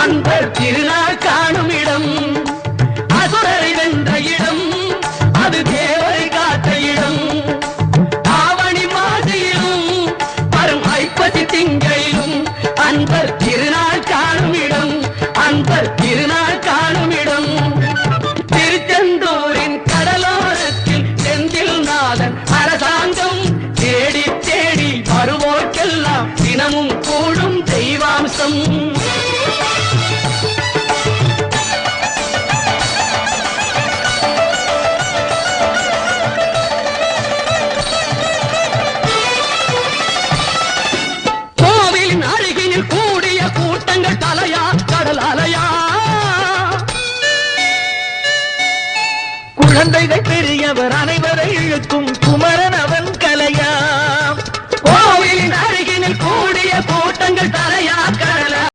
அன்பர் திருநாள் காணும் இடம், அசுரரை வென்ற இடம், அது தேவரை காத்த இடம். ஆவணி மாசியிலும் வரும் ஐப்பசி திங்களிலும் அன்பர் திருநாள் காணும் இடம், அன்பர் திருநாள் காணும் இடம். திருச்செந்தூரின் கடலோரத்தில் செந்தில் நாதன் அரசாங்கம் தேடி தேடி வருவோர்க்கெல்லாம் தினமும் கூடும் தெய்வாம்சம். கோவிலின் அருகினில் கூடிய கூட்டங்கள் தலையா கடல் அலையா, குழந்தைகள் பெரியவர் அனைவரை இழுக்கும் குமரன் அவன் கலையா.